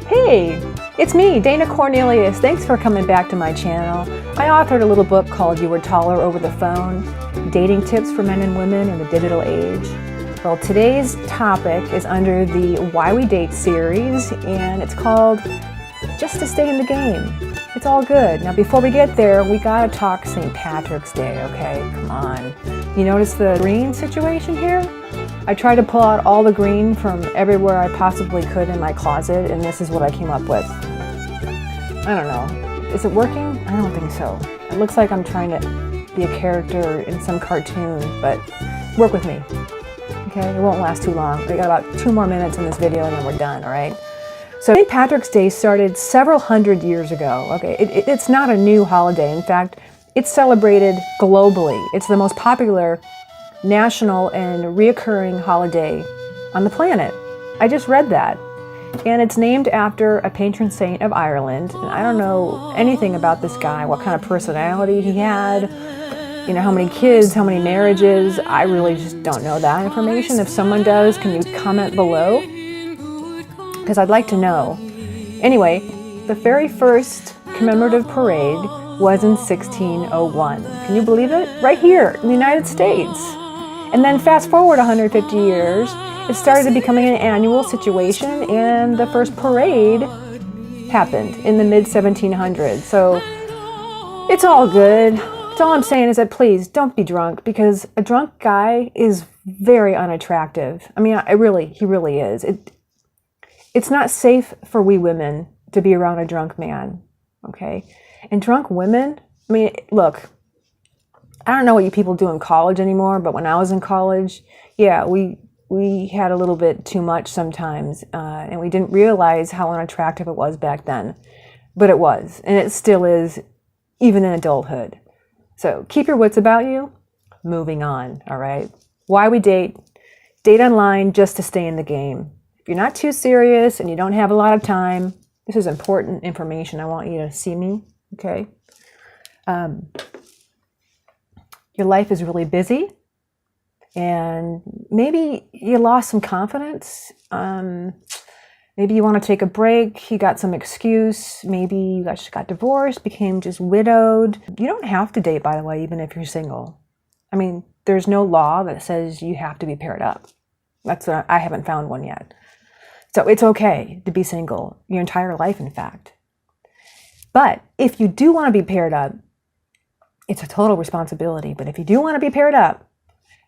Hey, it's me, Dana Cornelius. Thanks for coming back to my channel. I authored a little book called You Were Taller Over the Phone, Dating Tips for Men and Women in the Digital Age. Well, today's topic is under the Why We Date series, and it's called Just to Stay in the Game. It's all good. Now, before we get there, we gotta talk St. Patrick's Day, okay? Come on. You notice the green situation here? I tried to pull out all the green from everywhere I possibly could in my closet, and this is what I came up with. I don't know. Is it working? I don't think so. It looks like I'm trying to be a character in some cartoon, but work with me. Okay? It won't last too long. We got about 2 more minutes in this video and then we're done, all right? So St. Patrick's Day started several hundred years ago. Okay, it's not a new holiday. In fact, it's celebrated globally. It's the most popular national and reoccurring holiday on the planet. I just read that. And it's named after a patron saint of Ireland. And I don't know anything about this guy, what kind of personality he had, you know, how many kids, how many marriages. I really just don't know that information. If someone does, can you comment below? Because I'd like to know. Anyway, the very first commemorative parade was in 1601. Can you believe it? Right here in the United States. And then fast forward 150 years, it started becoming an annual situation, and the first parade happened in the mid-1700s. So it's all good. It's all I'm saying is that please don't be drunk, because a drunk guy is very unattractive. I mean, he really is. It's not safe for we women to be around a drunk man, okay? And drunk women, I mean, look, I don't know what you people do in college anymore, but when I was in college, yeah, we had a little bit too much sometimes, and we didn't realize how unattractive it was back then. But it was, and it still is, even in adulthood. So keep your wits about you. Moving on, all right? Why we date. Date online just to stay in the game. If you're not too serious and you don't have a lot of time, this is important information. I want you to see me, okay? Your life is really busy, and maybe you lost some confidence. Maybe you want to take a break. You got some excuse. Maybe you just got divorced, became just widowed. You don't have to date, by the way, even if you're single. I mean, there's no law that says you have to be paired up. That's what I haven't found one yet. So it's okay to be single your entire life, in fact. But if you do want to be paired up, it's a total responsibility. But if you do want to be paired up,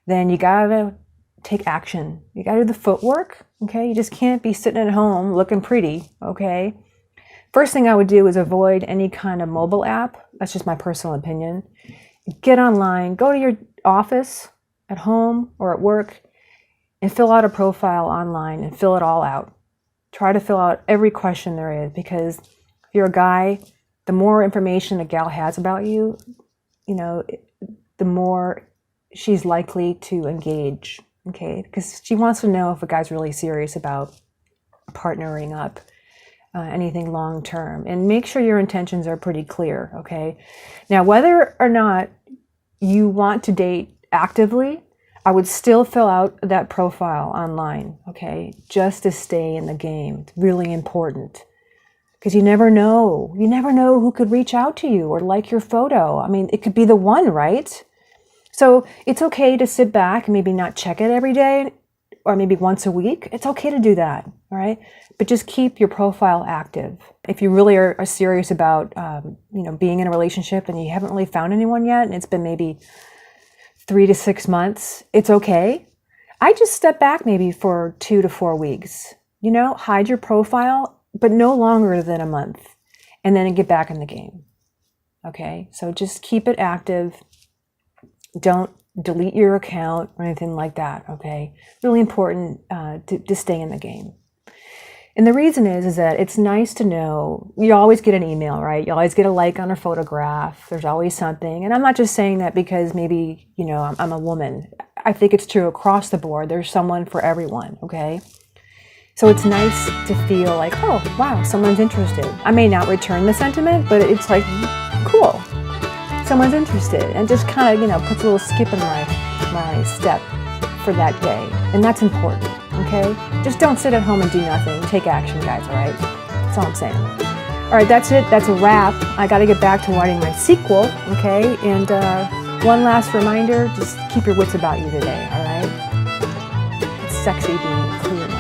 then you gotta take action. You gotta do the footwork, okay? You just can't be sitting at home looking pretty, okay? First thing I would do is avoid any kind of mobile app. That's just my personal opinion. Get online, go to your office, at home or at work, and fill out a profile online and fill it all out. Try to fill out every question there is, because if you're a guy, the more information a gal has about you, you know, the more she's likely to engage, okay? Because she wants to know if a guy's really serious about partnering up, anything long term. And make sure your intentions are pretty clear, okay? Now, whether or not you want to date actively, I would still fill out that profile online, okay? Just to stay in the game. It's really important. Because you never know. You never know who could reach out to you or like your photo. I mean, it could be the one, right? So it's okay to sit back and maybe not check it every day or maybe once a week. It's okay to do that, all right? But just keep your profile active. If you really are serious about you know, being in a relationship and you haven't really found anyone yet, and it's been maybe 3 to 6 months, it's okay. I just step back maybe for 2 to 4 weeks. You know, hide your profile, but no longer than a month, and then get back in the game. Okay, so just keep it active. Don't delete your account or anything like that, okay? Really important to stay in the game. And the reason is that it's nice to know, you always get an email, right? You always get a like on a photograph. There's always something. And I'm not just saying that because maybe, you know, I'm a woman. I think it's true across the board. There's someone for everyone, okay? So it's nice to feel like, oh, wow, someone's interested. I may not return the sentiment, but it's like, cool. Someone's interested, and just kind of, you know, puts a little skip in my step for that day. And that's important, okay? Just don't sit at home and do nothing. Take action, guys, all right? That's all I'm saying. All right, that's it. That's a wrap. I got to get back to writing my sequel, okay? And one last reminder, just keep your wits about you today, all right? It's sexy being clear.